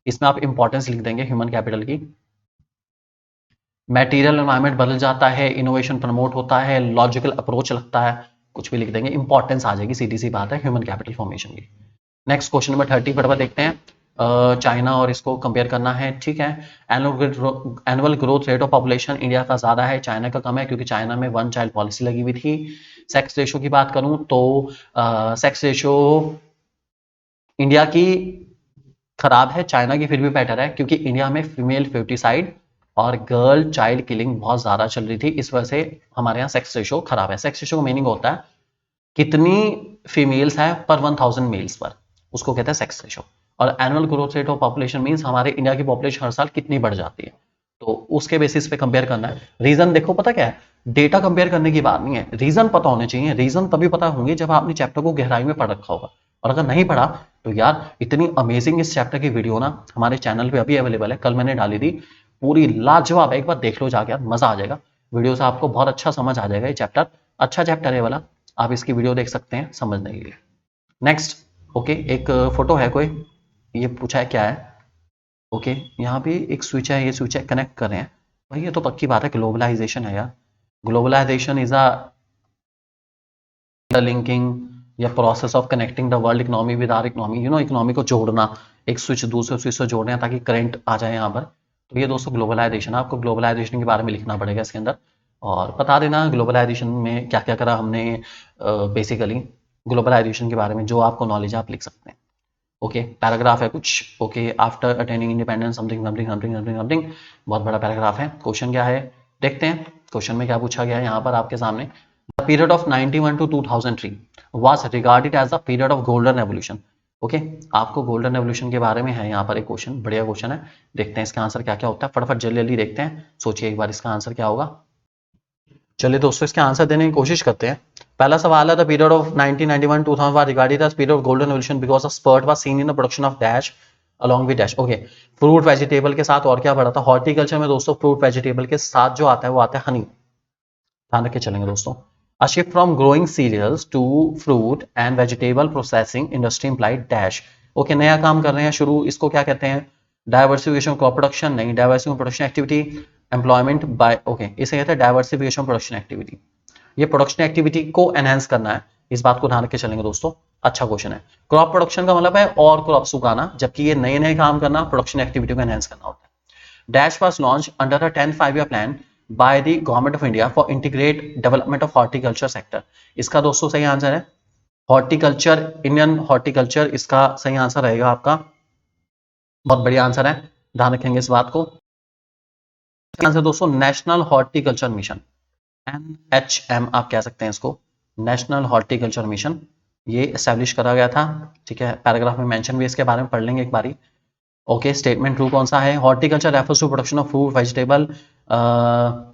इसमें आप इंपॉर्टेंस लिख देंगे ह्यूमन कैपिटल की। मटेरियल एनवायरनमेंट बदल जाता है, इनोवेशन प्रमोट होता है, लॉजिकल अप्रोच लगता है, कुछ भी लिख देंगे, इंपॉर्टेंस आ जाएगी, सीधी सी बात है ह्यूमन कैपिटल फॉर्मेशन की। नेक्स्ट क्वेश्चन नंबर 30 फटाफट देखते हैं। चाइना और इसको कंपेयर करना है, ठीक है। Annual growth rate of population India का ज्यादा है, चाइना का कम है, क्योंकि चाइना में वन चाइल्ड पॉलिसी लगी हुई थी। सेक्स रेशो की बात करूं तो सेक्स रेशो इंडिया की खराब है, चाइना की फिर भी बेटर है, क्योंकि इंडिया में फीमेल फ्यूटिसाइड और गर्ल चाइल्ड किलिंग बहुत ज्यादा चल रही थी, इस वजह से हमारे यहाँ सेक्स रेशो खराब है। सेक्स रेशो का मीनिंग होता है कितनी फीमेल्स है पर 1000 मेल्स पर, उसको कहते हैं सेक्स रेशो। और annual growth rate of population means हमारे इंडिया की पॉपुलेशन हर साल कितनी बढ़ जाती है, तो उसके बेसिस पे कंपेयर करना है। रीजन देखो पता क्या है, डेटा कंपेयर करने की बात नहीं है, रीजन पता होने चाहिए। रीजन तभी पता होंगे जब आपने चैप्टर को गहराई में पढ़ रखा होगा, और अगर नहीं पढ़ा तो यार इतनी अमेजिंग इस चैप्टर की वीडियो ना हमारे चैनल पे अभी अवेलेबल है, कल मैंने डाली थी, पूरी लाजवाब है, एक बार देख लो जाके यार, मजा आ जाएगा। वीडियो से आपको बहुत अच्छा समझ आ जाएगा, ये चैप्टर अच्छा चैप्टर है वाला, आप इसकी वीडियो देख सकते हैं समझने के लिए। नेक्स्ट, ओके, एक फोटो है कोई, ये पूछा है क्या है, ओके, यहाँ पे एक स्विच है, ये स्विच है, कनेक्ट कर रहे हैं भाई, ये तो पक्की बात है ग्लोबलाइजेशन है यार। ग्लोबलाइजेशन इज अ लिंकिंग या process of connecting the world economy with our economy, economy को जोड़ना, एक स्विच दूसरे स्विच से जोड़ना ताकि करंट आ जाए यहाँ पर। तो ये दोस्तों ग्लोबलाइजेशन है, आपको ग्लोबलाइजेशन के बारे में लिखना पड़ेगा इसके अंदर, और बता देना ग्लोबलाइजेशन में क्या क्या करा हमने, बेसिकली ग्लोबलाइजेशन के बारे में जो आपको नॉलेज है आप लिख सकते हैं। ओके, पैराग्राफ है कुछ, okay, after attaining independence something something something something something, बहुत बड़ा पैराग्राफ है। क्वेश्चन क्या है देखते हैं, क्वेश्चन में क्या पूछा गया है यहाँ पर आपके सामने। The period of 91 to 2003 was regarded as the period of golden revolution. Okay, आपको गोल्डन रेवोल्यूशन के बारे में है यहाँ पर एक क्वेश्चन, बढ़िया क्वेश्चन है, देखते हैं इसका आंसर क्या क्या होता है, फटाफट जल्दी जल्दी देखते हैं, सोचिए एक बार इसका आंसर क्या होगा। चलिए दोस्तों इसके आंसर देने की कोशिश करते हैं। पहला सवाल है, the period of 1991 2000 was regarded as period of golden revolution because a spurt was seen in the production of dash along with dash. Okay, fruit vegetable के साथ और क्या बढ़ा था, हॉर्टिकल्चर में दोस्तों फ्रूट वेजिटेबल के साथ जो आता है वो आता है हनी, ध्यान रख के चलेंगे दोस्तों। A shift from growing cereals to fruit and vegetable processing industry implied dash. Okay, नया काम कर रहे हैं शुरू, इसको क्या कहते हैं, डाइवर्सिफिकेशन क्रॉप प्रोडक्शन, नहीं, diversification production activity, employment bye, okay, इसे कहते हैं डाइवर्सिफिकेशन प्रोडक्शन एक्टिविटी, ये प्रोडक्शन एक्टिविटी को एनहेंस करना है, इस बात को ध्यान रख के चलेंगे दोस्तों, अच्छा क्वेश्चन है। क्रॉप प्रोडक्शन का मतलब है और क्रॉप्स उगाना, जबकि ये नए नए काम करना, प्रोडक्शन एक्टिविटी को एनहेंस करना होता है। Dash was launch under the 10th 5-year plan by the government of India for integrate development of horticulture sector. इसका दोस्तों सही आंसर है हॉर्टिकल्चर, इंडियन हॉर्टिकल्चर, इसका सही आंसर रहेगा आपका, बहुत बढ़िया आंसर है, ध्यान रखेंगे इस बात को। आंसर दोस्तों नेशनल हॉर्टिकल्चर मिशन, NHM आप कह सकते हैं इसको, नेशनल हॉर्टिकल्चर मिशन, ये एस्टेब्लिश करा गया था, ठीक है, पैराग्राफ में मेंशन भी इसके बारे में पढ़ लेंगे एक बारी। ओके, स्टेटमेंट ट्रू कौन सा है, horticulture refers to production of fruit vegetable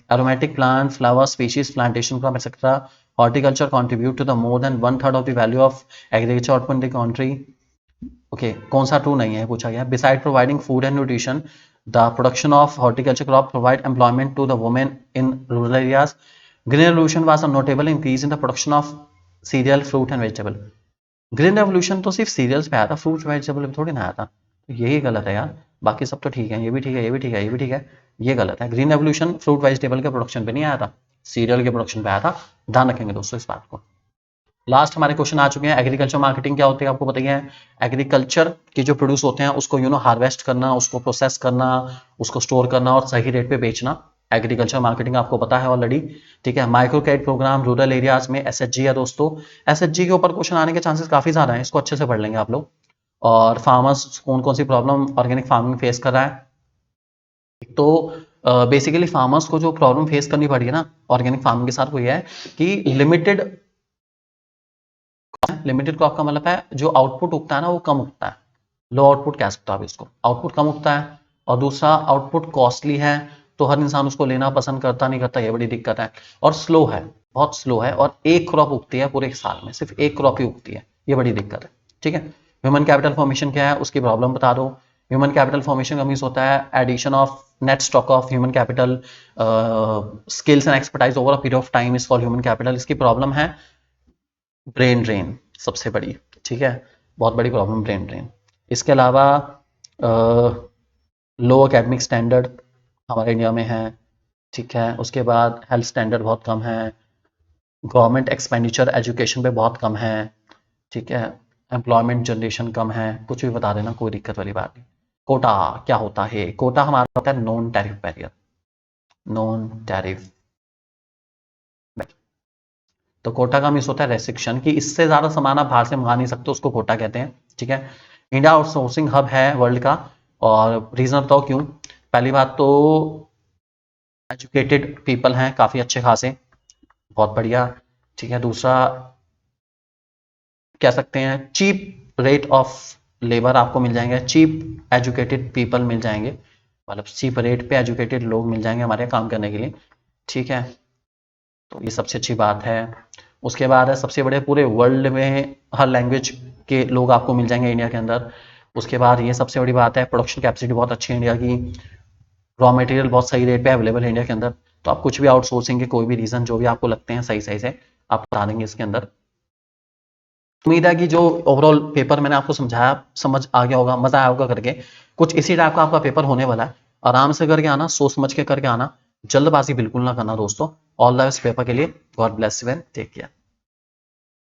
aromatic plant flower species plantation crop etc. Horticulture contribute to the more than 1/3 of the value of agriculture output in the country. Okay, कौन सा true नहीं है पूछा गया, besides providing food and nutrition the production of horticulture crop provide employment to the women in rural areas. Green revolution was a notable increase in the production of cereal fruit and vegetable. Green revolution तो सिर्फ serials पे आया था, fruit vegetable पे थोड़ी ना आया था, तो यही गलत है यार, बाकी सब तो ठीक है, ये भी ठीक है, ये भी ठीक है, ये भी ठीक है, ये गलत है। ग्रीन रेवोल्यूशन फ्रूट वेजिटेबल के प्रोडक्शन पे नहीं आया था, सीरियल के प्रोडक्शन पे आया था, ध्यान रखेंगे दोस्तों इस बात को। लास्ट हमारे क्वेश्चन आ चुके हैं, एग्रीकल्चर मार्केटिंग क्या होती है आपको बताइए, एग्रीकल्चर के जो प्रोड्यूस होते हैं उसको हार्वेस्ट करना, उसको प्रोसेस करना, उसको स्टोर करना और सही रेट पे बेचना, एग्रीकल्चर मार्केटिंग आपको पता है ऑलरेडी, ठीक है। Micro credit program rural areas में SHG है दोस्तों, SHG के ऊपर क्वेश्चन आने के चांसेस काफी ज्यादा हैं, इसको अच्छे से पढ़ लेंगे आप लोग। और फार्मर्स कौन कौन सी प्रॉब्लम ऑर्गेनिक फार्मिंग फेस कर रहा है, तो बेसिकली फार्मर्स को जो प्रॉब्लम फेस करनी पड़ी है ना ऑर्गेनिक फार्मिंग के साथ वो ये है कि लिमिटेड क्रॉप का मतलब है जो आउटपुट उगता है ना वो कम उगता है, लो आउटपुट कह सकते हो आप इसको, आउटपुट कम उगता है, और दूसरा आउटपुट कॉस्टली है, तो हर इंसान उसको लेना पसंद करता नहीं करता, ये बड़ी दिक्कत है, और स्लो है, बहुत स्लो है, और एक क्रॉप उगती है पूरे साल में, सिर्फ एक क्रॉप ही उगती है, ये बड़ी दिक्कत है, ठीक है। ह्यूमन कैपिटल फॉर्मेशन क्या है उसकी प्रॉब्लम बता दो, ह्यूमन कैपिटल फॉर्मेशन का मीन्स होता है addition of net stock of human capital, skills and expertise over a period of time is called human capital. इसकी प्रॉब्लम है ब्रेन ड्रेन, सबसे बड़ी, ठीक है, बहुत बड़ी प्रॉब्लम ब्रेन ड्रेन। इसके अलावा लो एकेडमिक स्टैंडर्ड हमारे इंडिया में है, ठीक है, उसके बाद हेल्थ स्टैंडर्ड बहुत कम है, गवर्नमेंट एक्सपेंडिचर एजुकेशन पे बहुत कम है, ठीक है, एम्प्लॉयमेंट जनरेशन कम है, कुछ भी बता देना, कोई दिक्कत वाली बात नहीं। कोटा क्या होता है, कोटा हमारा होता है non tariff barrier, non tariff, तो कोटा का मीन्स होता है रेस्ट्रिक्शन, कि इससे ज्यादा सामान आप बाहर से मंगा नहीं सकते, उसको कोटा कहते हैं, ठीक है। इंडिया आउटसोर्सिंग हब है वर्ल्ड का, और रीजन बताओ क्यों, पहली बात तो एजुकेटेड पीपल हैं काफी अच्छे खासे, बहुत बढ़िया, ठीक है। दूसरा कह सकते हैं चीप रेट ऑफ लेबर आपको मिल जाएंगे, चीप एजुकेटेड पीपल मिल जाएंगे, मतलब चीप रेट पे एजुकेटेड लोग मिल जाएंगे हमारे काम करने के लिए, ठीक है, तो ये सबसे अच्छी बात है। उसके बाद है सबसे बड़े पूरे वर्ल्ड में हर लैंग्वेज के लोग आपको मिल जाएंगे इंडिया के अंदर। उसके बाद ये सबसे बड़ी बात है, प्रोडक्शन कैपेसिटी बहुत अच्छी है इंडिया की, रॉ मटेरियल बहुत सही रेट पे अवेलेबल है इंडिया के अंदर। तो आप कुछ भी आउटसोर्सिंग के कोई भी रीजन जो भी आपको लगते हैं सही सही से आप बता देंगे इसके अंदर। उम्मीद है कि जो ओवरऑल पेपर मैंने आपको समझाया समझ आ गया होगा, मजा आया होगा करके। कुछ इसी टाइप का आपका पेपर होने वाला है, आराम से करके आना, सोच समझ के करके आना, जल्दबाजी बिल्कुल ना करना दोस्तों। ऑल द बेस्ट पेपर के लिए, God bless you and take care.